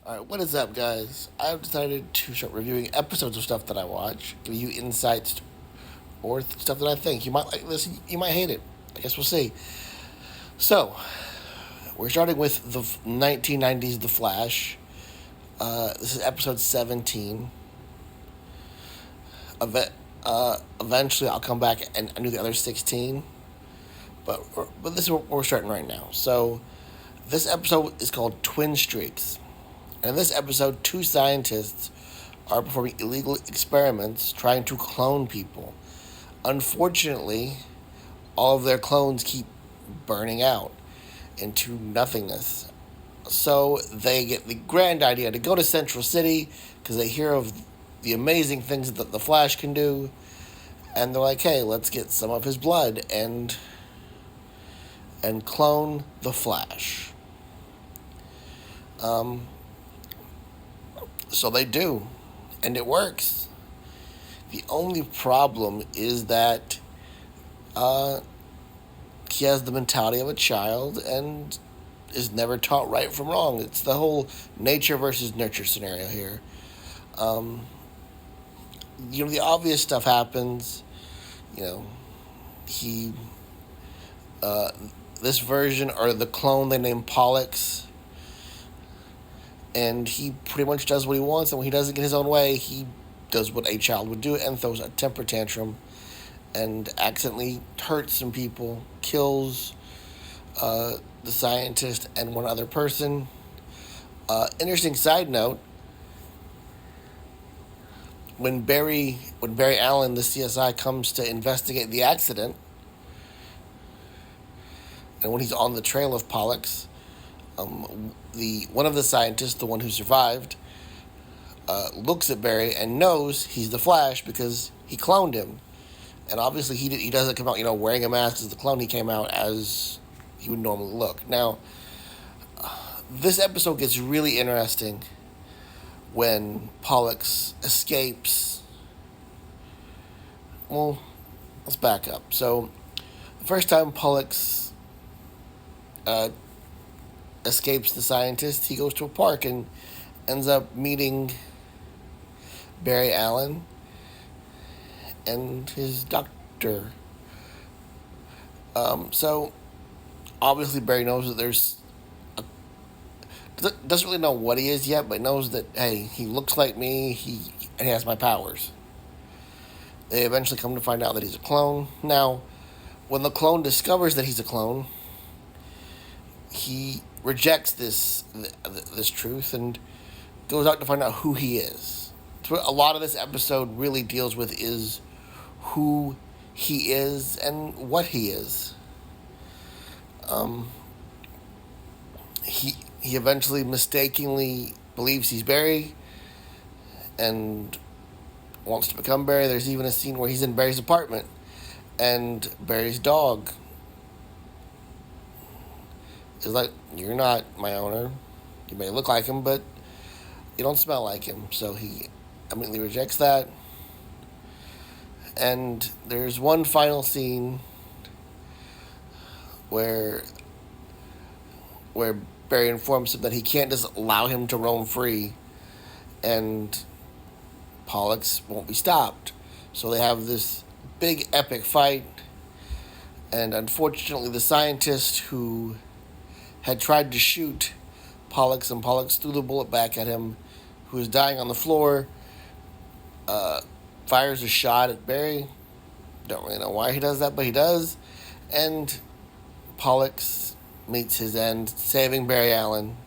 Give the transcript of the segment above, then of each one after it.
Alright, what is up, guys? I've decided to start reviewing episodes of stuff that I watch, giving you insights or stuff that I think. You might like this, you might hate it. I guess we'll see. So, we're starting with the 1990s The Flash. This is episode 17. Eventually, I'll come back and do the other 16. But this is what we're starting right now. So, this episode is called Twin Streaks. And in this episode, two scientists are performing illegal experiments trying to clone people. Unfortunately, all of their clones keep burning out into nothingness. So they get the grand idea to go to Central City because they hear of the amazing things that the Flash can do. And they're like, hey, let's get some of his blood and clone the Flash. So they do, and it works. The only problem is that he has the mentality of a child and is never taught right from wrong. It's the whole nature versus nurture scenario here. The obvious stuff happens. He, this version, or the clone they named Pollux, and he pretty much does what he wants, and when he doesn't get his own way, he does what a child would do and throws a temper tantrum and accidentally hurts some people, kills the scientist and one other person. Interesting side note, when Barry Allen, the CSI, comes to investigate the accident, and when he's on the trail of Pollux, one of the scientists, the one who survived, looks at Barry and knows he's the Flash because he cloned him, and obviously he doesn't come out wearing a mask as the clone. He came out as he would normally look. Now, this episode gets really interesting when Pollux escapes. Well, let's back up. So, the first time Pollux escapes the scientist, he goes to a park and ends up meeting Barry Allen and his doctor. So obviously Barry knows that doesn't really know what he is yet, but knows that, hey, he looks like me, he has my powers. They eventually come to find out that he's a clone. Now, when the clone discovers that he's a clone, he rejects this truth and goes out to find out who he is. So what a lot of this episode really deals with is who he is and what he is. He eventually mistakenly believes he's Barry and wants to become Barry. There's even a scene where he's in Barry's apartment and Barry's dog is like, you're not my owner. You may look like him, but you don't smell like him. So he immediately rejects that. And there's one final scene where Barry informs him that he can't just allow him to roam free, and Pollux won't be stopped. So they have this big epic fight, and unfortunately the scientist who had tried to shoot Pollux, and Pollux threw the bullet back at him, who is dying on the floor, fires a shot at Barry. Don't really know why he does that, but he does. And Pollux meets his end, saving Barry Allen.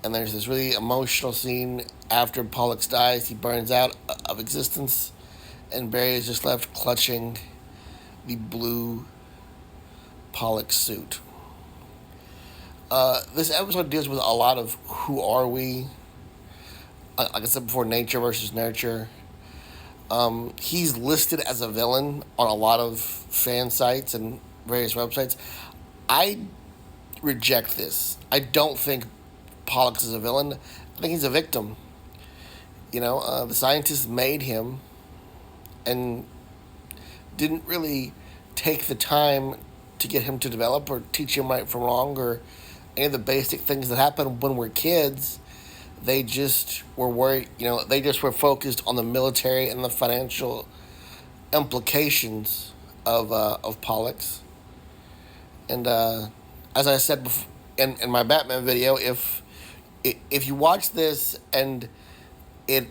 And there's this really emotional scene after Pollux dies. He burns out of existence, and Barry is just left clutching the blue Pollux suit. This episode deals with a lot of who are we. Like I said before, nature versus nurture. He's listed as a villain on a lot of fan sites and various websites. I reject this. I don't think Pollux is a villain. I think he's a victim. The scientists made him and didn't really take the time to get him to develop or teach him right from wrong or any of the basic things that happen when we're kids. They just were worried, they just were focused on the military and the financial implications of Pollux. And as I said before, in my Batman video, if you watch this and it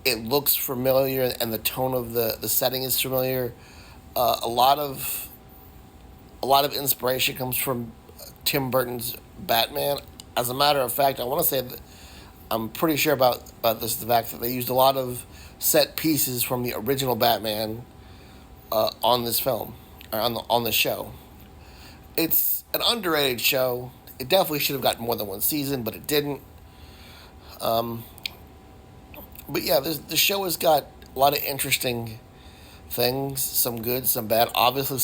it looks familiar and the tone of the setting is familiar, a lot of inspiration comes from Tim Burton's Batman. As a matter of fact, I want to say that I'm pretty sure about this, the fact that they used a lot of set pieces from the original Batman on this film, or on the show. It's an underrated show. It definitely should have gotten more than one season, but it didn't. Um, but yeah, the show has got a lot of interesting things, some good, some bad. Obviously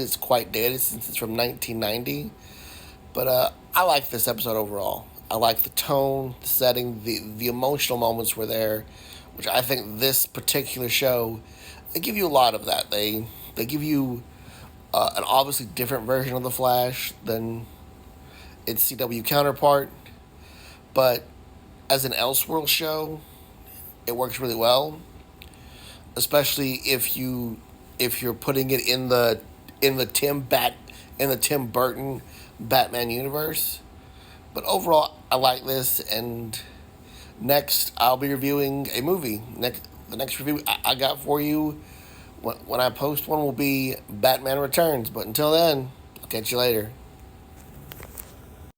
it's quite dated since it's from 1990. But I like this episode overall. I like the tone, the setting, the emotional moments were there, which I think this particular show, they give you a lot of that. They give you an obviously different version of the Flash than its CW counterpart, but as an Elseworld show, it works really well, especially if you're putting it in the Tim Burton Batman universe. But overall, I like this, and next I'll be reviewing a movie. The next review I got for you when I post one will be Batman Returns. But until then, I'll catch you later.